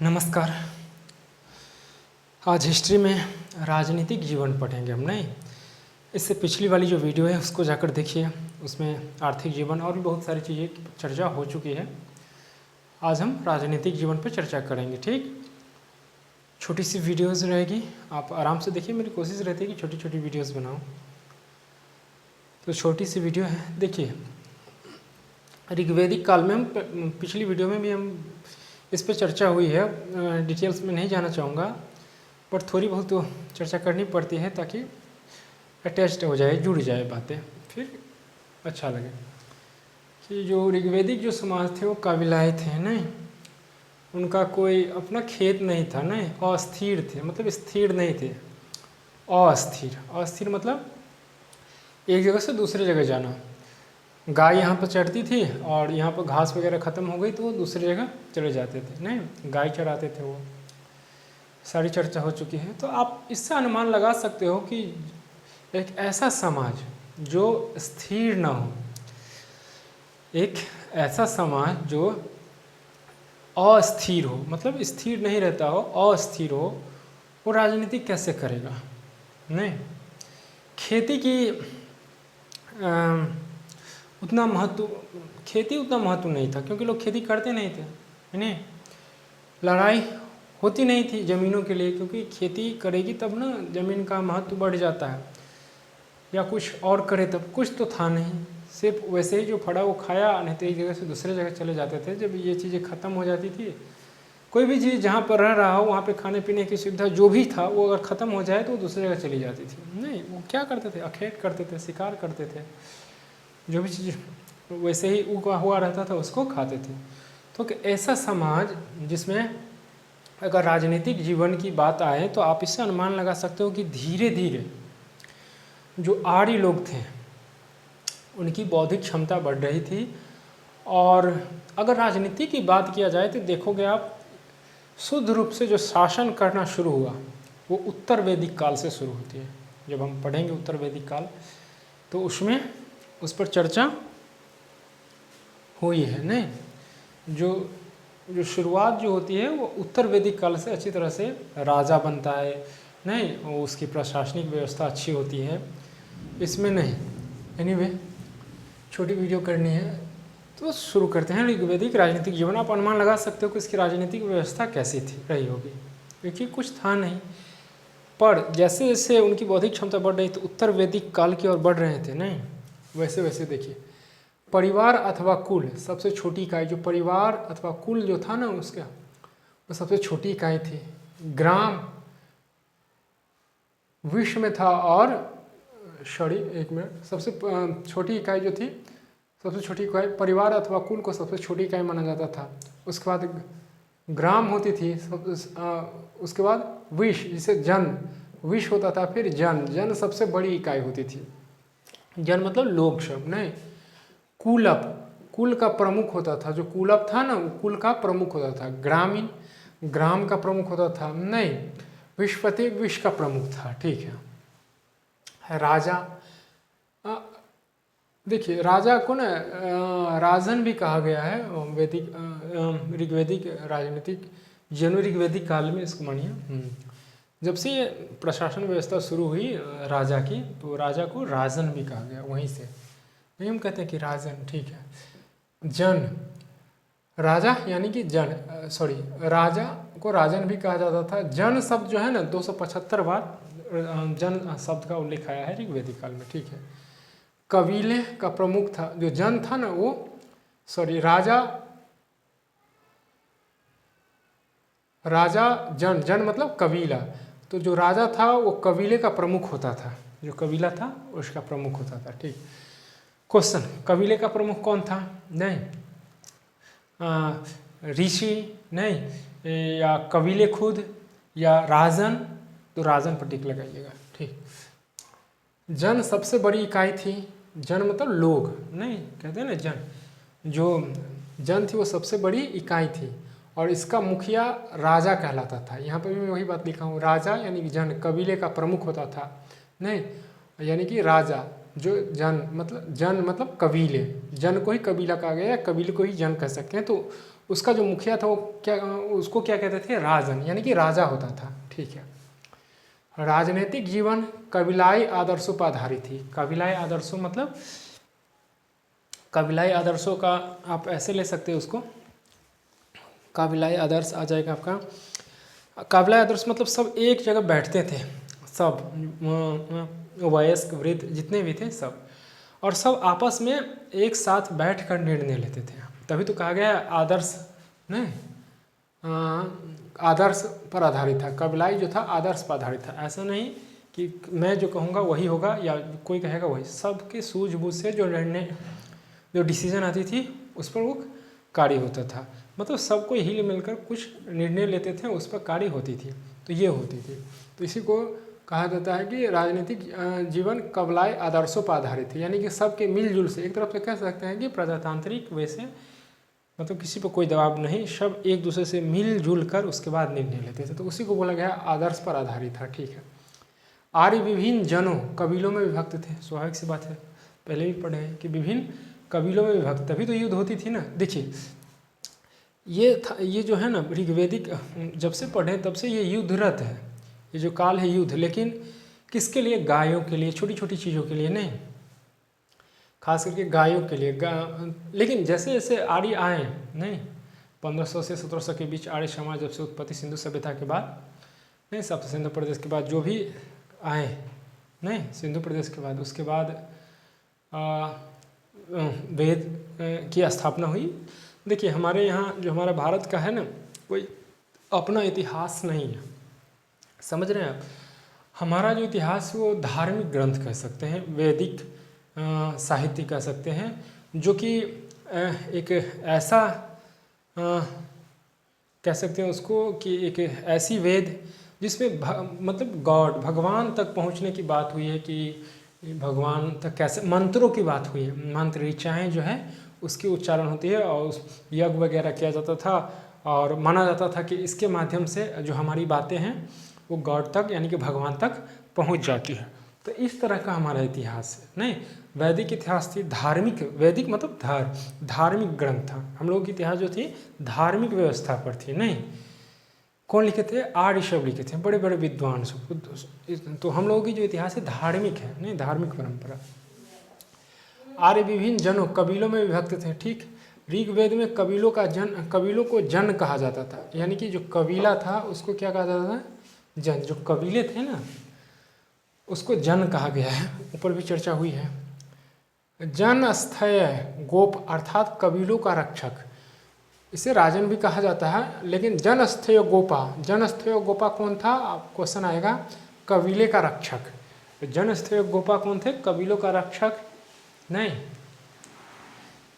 नमस्कार। आज हिस्ट्री में राजनीतिक जीवन पढ़ेंगे हम। नहीं, इससे पिछली वाली जो वीडियो है उसको जाकर देखिए, उसमें आर्थिक जीवन और भी बहुत सारी चीज़ें की चर्चा हो चुकी है। आज हम राजनीतिक जीवन पर चर्चा करेंगे। ठीक, छोटी सी वीडियोज़ रहेगी, आप आराम से देखिए। मेरी कोशिश रहती है कि छोटी छोटी वीडियोज़ बनाऊँ, तो छोटी सी वीडियो है, देखिए। ऋग्वेदिक काल में हम पिछली वीडियो में भी हम इस पर चर्चा हुई है, डिटेल्स में नहीं जाना चाहूँगा, पर थोड़ी बहुत तो चर्चा करनी पड़ती है ताकि अटैच्ड हो जाए, जुड़ जाए बातें, फिर अच्छा लगे। कि जो ऋग्वेदिक जो समाज थे वो काबिलाए थे, नहीं, उनका कोई अपना खेत नहीं था, नहीं, अस्थिर थे, मतलब स्थिर नहीं थे, अस्थिर। अस्थिर मतलब एक जगह से दूसरी जगह जाना। गाय यहाँ पर चढ़ती थी और यहाँ पर घास वगैरह ख़त्म हो गई तो वो दूसरी जगह चले जाते थे, नहीं, गाय चराते थे। वो सारी चर्चा हो चुकी है। तो आप इससे अनुमान लगा सकते हो कि एक ऐसा समाज जो स्थिर ना हो, एक ऐसा समाज जो अस्थिर हो, मतलब स्थिर नहीं रहता हो, अस्थिर हो, वो राजनीति कैसे करेगा। नहीं, खेती की उतना महत्व, खेती उतना महत्व नहीं था, क्योंकि लोग खेती करते नहीं थे, है नहीं। लड़ाई होती नहीं थी ज़मीनों के लिए, क्योंकि खेती करेगी तब ना ज़मीन का महत्व बढ़ जाता है, या कुछ और करे तब। कुछ तो था नहीं, सिर्फ वैसे ही जो फड़ा वो खाया, नहीं तो एक जगह से दूसरे जगह चले जाते थे। जब ये चीज़ें ख़त्म हो जाती थी, कोई भी चीज़ जहाँ पर रह रहा हो वहाँ पे खाने पीने की सुविधा जो भी था वो अगर ख़त्म हो जाए तो वो दूसरी जगह चली जाती थी। नहीं, वो क्या करते थे, अखेट करते थे, शिकार करते थे, जो भी चीज़ वैसे ही उगा हुआ रहता था उसको खाते थे। तो ऐसा समाज जिसमें अगर राजनीतिक जीवन की बात आए तो आप इससे अनुमान लगा सकते हो कि धीरे धीरे जो आर्य लोग थे उनकी बौद्धिक क्षमता बढ़ रही थी। और अगर राजनीति की बात किया जाए तो देखोगे आप, शुद्ध रूप से जो शासन करना शुरू हुआ वो उत्तर वैदिक काल से शुरू होती है। जब हम पढ़ेंगे उत्तर वैदिक काल तो उसमें उस पर चर्चा हुई है। नहीं, जो शुरुआत जो होती है वो उत्तर वैदिक काल से अच्छी तरह से राजा बनता है, नहीं, उसकी प्रशासनिक व्यवस्था अच्छी होती है। इसमें नहीं, एनीवे छोटी वीडियो करनी है तो शुरू करते हैं। ऋग्वेदिक राजनीतिक जीवन, आप अनुमान लगा सकते हो कि इसकी राजनीतिक व्यवस्था कैसी थी रही होगी, क्योंकि कुछ था नहीं। पर जैसे जैसे उनकी बौद्धिक क्षमता बढ़ रही तो उत्तर वैदिक काल की ओर बढ़ रहे थे, नहीं, वैसे वैसे देखिए, परिवार अथवा कुल सबसे छोटी इकाई, जो परिवार अथवा कुल जो था ना उसका, वो सबसे छोटी इकाई थी। ग्राम विश्व में था, और सॉरी एक मिनट, सबसे छोटी इकाई जो थी, सबसे छोटी इकाई परिवार अथवा कुल को सबसे छोटी इकाई माना जाता था। उसके बाद ग्राम होती थी, उसके बाद विश्व, जिसे जन, विश्व होता था, फिर जन, जन सबसे बड़ी इकाई होती थी। जन मतलब लोग सब, नहीं। कुलप, कुल का प्रमुख होता था, जो कुलप था ना वो कुल का प्रमुख होता था। ग्रामीण, ग्राम का प्रमुख होता था, नहीं। विश्वपति विश्व का प्रमुख था, ठीक है। राजा, देखिए राजा को ना राजन भी कहा गया है वैदिक ऋग्वेदिक राजनीतिक जैन ऋग्वेदिक काल में, इसको मानिए। जब से ये प्रशासन व्यवस्था शुरू हुई राजा की, तो राजा को राजन भी कहा गया वहीं से, नहीं हम कहते हैं कि राजन, ठीक है। जन, राजा यानी कि जन, सॉरी, राजा को राजन भी कहा जाता था। जन शब्द जो है ना 275 बार जन शब्द का उल्लेख आया है ऋग्वेदिक काल में, ठीक है। कबीले का प्रमुख था, जो जन था ना वो, सॉरी, राजा, राजा जन, जन मतलब कबीला, तो जो राजा था वो कबीले का प्रमुख होता था, जो कबीला था उसका प्रमुख होता था, ठीक। क्वेश्चन, कबीले का प्रमुख कौन था, नहीं, ऋषि, नहीं, या कबीले खुद, या राजन, तो राजन पर टिक लगाइएगा, ठीक। जन सबसे बड़ी इकाई थी, जन मतलब लोग, नहीं, कहते हैं ना जन, जो जन थी वो सबसे बड़ी इकाई थी, और इसका मुखिया राजा कहलाता था। यहाँ पर भी मैं वही बात लिखा हूँ, राजा यानी कि जन, कबीले का प्रमुख होता था, नहीं, यानी कि राजा, जो जन मतलब कबीले, जन को ही कबीला कहा गया है, कबीले को ही जन कह सकते हैं। तो उसका जो मुखिया था वो उसको क्या कहते थे, राजन, यानी कि राजा होता था। ठीक है। राजनीतिक जीवन कबीलाई आदर्शों पर आधारित थी। कबीलाई आदर्शों मतलब, कबीलाई आदर्शों का आप ऐसे ले सकते हैं उसको, कबीलाई आदर्श आ जाएगा आपका। कबीलाई आदर्श मतलब सब एक जगह बैठते थे, सब वयस्क वृद्ध जितने भी थे सब, और सब आपस में एक साथ बैठ कर निर्णय लेते थे। तभी तो कहा गया है आदर्श, नहीं आदर्श पर आधारित था। कबीलाई जो था आदर्श पर आधारित था। ऐसा नहीं कि मैं जो कहूँगा वही होगा या कोई कहेगा वही, सबके सूझबूझ से जो निर्णय, जो डिसीजन आती थी उस पर वो कार्य होता था। मतलब सबको हिल मिलकर कुछ निर्णय लेते थे, उस पर कार्य होती थी, तो ये होती थी। तो इसी को कहा जाता है कि राजनीतिक जीवन कबीलाई आदर्शों पर आधारित है, यानी कि सबके मिलजुल से, एक तरफ से कह सकते हैं कि प्रजातांत्रिक वैसे, मतलब किसी पर कोई दबाव नहीं, सब एक दूसरे से मिलजुल कर उसके बाद निर्णय लेते थे, तो उसी को बोला गया आदर्श पर आधारित था। ठीक है। आर्य विभिन्न जनों कबीलों में विभक्त थे। स्वाभाविक सी बात है, पहले भी पढ़े हैं कि विभिन्न कबीलों में विभक्त, तभी तो युद्ध होती थी ना। देखिए ये जो है ना ऋग्वेदिक, जब से पढ़े तब से ये युद्धरत है, ये जो काल है युद्ध, लेकिन किसके लिए, गायों के लिए, छोटी छोटी चीज़ों के लिए नहीं, खास करके गायों के लिए। लेकिन जैसे जैसे आर्य आए, नहीं 1500 से 1700 के बीच आर्य समाज जब से उत्पत्ति सिंधु सभ्यता के बाद, नहीं सप्त सिंधु प्रदेश के बाद जो भी आए, नहीं सिंधु प्रदेश के बाद, उसके बाद वेद की स्थापना हुई। देखिए हमारे यहाँ जो हमारा भारत का है ना, कोई अपना इतिहास नहीं है, समझ रहे हैं आप। हमारा जो इतिहास है वो धार्मिक ग्रंथ कह सकते हैं, वैदिक साहित्य कह सकते हैं, जो कि एक ऐसा कह सकते हैं उसको कि एक ऐसी वेद जिसमें मतलब गॉड, भगवान तक पहुंचने की बात हुई है, कि भगवान तक कैसे, मंत्रों की बात हुई है, मंत्र ऋचाएँ जो है उसकी उच्चारण होती है, और उस यज्ञ वगैरह किया जाता था, और माना जाता था कि इसके माध्यम से जो हमारी बातें हैं वो गॉड तक, यानी कि भगवान तक पहुंच जाती है। तो इस तरह का हमारा इतिहास है। नहीं, वैदिक इतिहास थी धार्मिक, वैदिक मतलब धार्मिक ग्रंथ था। हम लोगों की इतिहास जो थी धार्मिक व्यवस्था पर थी। नहीं, कौन लिखे थे, आर्य सब लिखे थे, बड़े बड़े विद्वान सब। तो हम लोगों की जो इतिहास है धार्मिक है, नहीं धार्मिक परंपरा। आर्य विभिन्न जनों कबीलों में विभक्त थे। ठीक, ऋग्वेद में कबीलों को जन कहा जाता था, यानी कि जो कबीला था उसको क्या कहा जाता था, जन। जो कबीले थे ना उसको जन कहा गया है, ऊपर भी चर्चा हुई है। जनस्थय गोप अर्थात कबीलों का रक्षक, इसे राजन भी कहा जाता है, लेकिन जनस्थय गोपा कौन था, क्वेश्चन आएगा, कबीले का रक्षक। जनस्थय गोपा कौन थे, कबीलों का रक्षक। नहीं,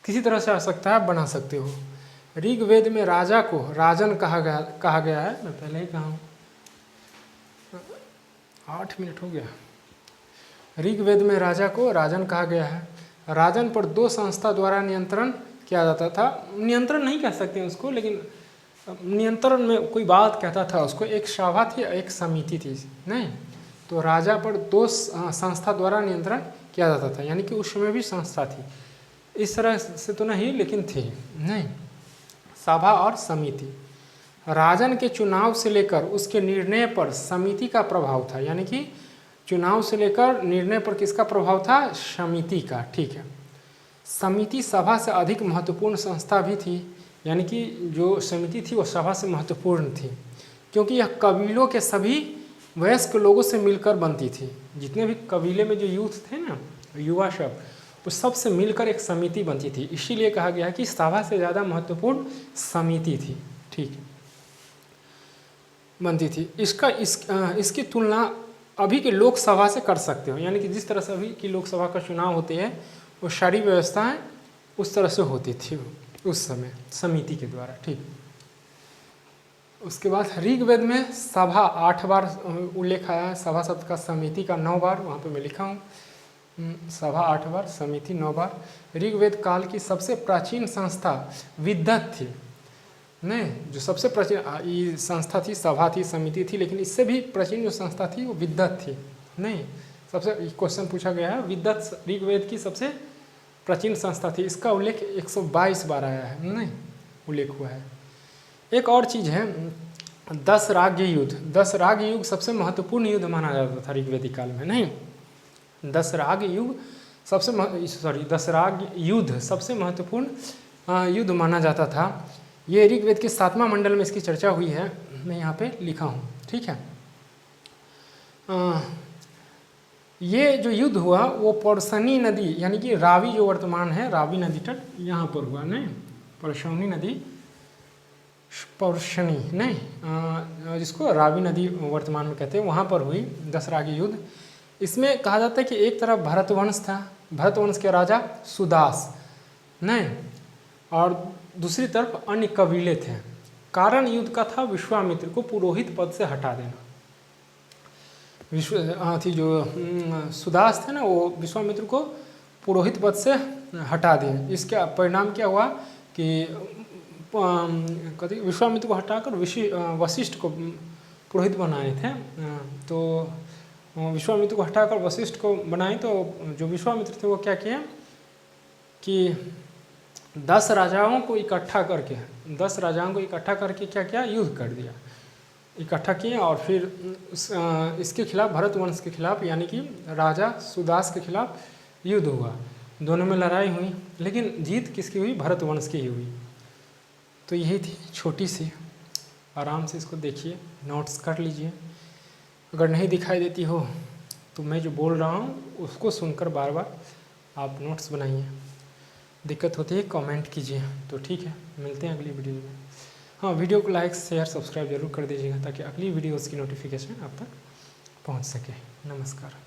किसी तरह से आ सकता है, बना सकते हो। ऋग्वेद में राजा को राजन कहा गया है, मैं पहले ही कहा हूँ। 8 मिनट हो गया। ऋग्वेद में राजा को राजन कहा गया है। राजन पर 2 संस्था द्वारा नियंत्रण किया जाता था। नियंत्रण नहीं कह सकते उसको, लेकिन नियंत्रण में कोई बात कहता था उसको। एक सभा थी, एक समिति थी। नहीं, तो राजा पर 2 संस्था द्वारा नियंत्रण किया जाता था, यानी कि उस समय भी संस्था थी, इस तरह से तो नहीं लेकिन थी। नहीं, सभा और समिति। राजन के चुनाव से लेकर उसके निर्णय पर समिति का प्रभाव था, यानी कि चुनाव से लेकर निर्णय पर किसका प्रभाव था, समिति का। ठीक है। समिति सभा से अधिक महत्वपूर्ण संस्था भी थी, यानी कि जो समिति थी वो सभा से महत्वपूर्ण थी, क्योंकि यह कबीलों के सभी वयस्क लोगों से मिलकर बनती थी। जितने भी कबीले में जो यूथ थे ना, युवा सब, वो सब से मिलकर एक समिति बनती थी। इसीलिए कहा गया है कि सभा से ज़्यादा महत्वपूर्ण समिति थी। ठीक, बनती थी। इसकी तुलना अभी के लोकसभा से कर सकते हो, यानी कि जिस तरह से अभी की लोकसभा का चुनाव होते हैं वो सारी व्यवस्थाएं उस तरह से होती थी उस समय समिति के द्वारा। ठीक, उसके बाद ऋग्वेद में सभा 8 बार उल्लेख आया है, सभा शब्द का, समिति का 9 बार, वहाँ पे मैं लिखा हूँ। सभा 8 बार, समिति 9 बार। ऋग्वेद काल की सबसे प्राचीन संस्था विद्वत थी। नहीं, जो सबसे प्राचीन संस्था थी, सभा थी, समिति थी, लेकिन इससे भी प्राचीन जो संस्था थी वो विद्वत थी। नहीं, सबसे क्वेश्चन पूछा गया है, विद्वत ऋग्वेद की सबसे प्राचीन संस्था थी, इसका उल्लेख 122 बार आया है, नहीं उल्लेख हुआ है। एक और चीज़ है, 10 राग युद्ध। 10 राग युग सबसे महत्वपूर्ण युद्ध माना जाता था ऋग्वेदिक काल में, नहीं 10 राग युग सबसे 10 राग युद्ध सबसे महत्वपूर्ण युद्ध माना जाता था। ये ऋग्वेद के 7वां मंडल में इसकी चर्चा हुई है, मैं यहाँ पे लिखा हूँ, ठीक है। ये जो युद्ध हुआ वो परसनी नदी यानी कि रावी जो वर्तमान है रावी नदी तट यहाँ पर हुआ, नहीं परसौनी नदी, परसनी नहीं जिसको रावी नदी वर्तमान में कहते हैं, वहाँ पर हुई 10 राग युद्ध। इसमें कहा जाता है कि एक तरफ भरतवंश था, भरतवंश के राजा सुदास, नहीं, और दूसरी तरफ अन्य कबीले थे। कारण युद्ध का था विश्वामित्र को पुरोहित पद से हटा देना। जो सुदास थे ना, वो विश्वामित्र को पुरोहित पद से हटा दिए। इसका परिणाम क्या हुआ कि विश्वामित्र को हटाकर वशिष्ठ को पुरोहित बनाए थे। तो विश्वामित्र को हटाकर वशिष्ठ को बनाए, तो जो विश्वामित्र थे वो क्या किए कि 10 राजाओं को इकट्ठा करके क्या किया, युद्ध कर दिया, इकट्ठा किए। और फिर इसके खिलाफ, भरतवंश के खिलाफ यानी कि राजा सुदास के खिलाफ युद्ध हुआ, दोनों में लड़ाई हुई, लेकिन जीत किसकी हुई, भरतवंश की ही हुई। तो यही थी छोटी सी, आराम से इसको देखिए, नोट्स कर लीजिए। अगर नहीं दिखाई देती हो तो मैं जो बोल रहा हूँ उसको सुनकर बार बार आप नोट्स बनाइए। दिक्कत होती है कमेंट कीजिए। तो ठीक है, मिलते हैं अगली वीडियो में। हाँ, वीडियो को लाइक शेयर सब्सक्राइब जरूर कर दीजिएगा ताकि अगली वीडियोज़ की नोटिफिकेशन आप तक पहुँच सके। नमस्कार।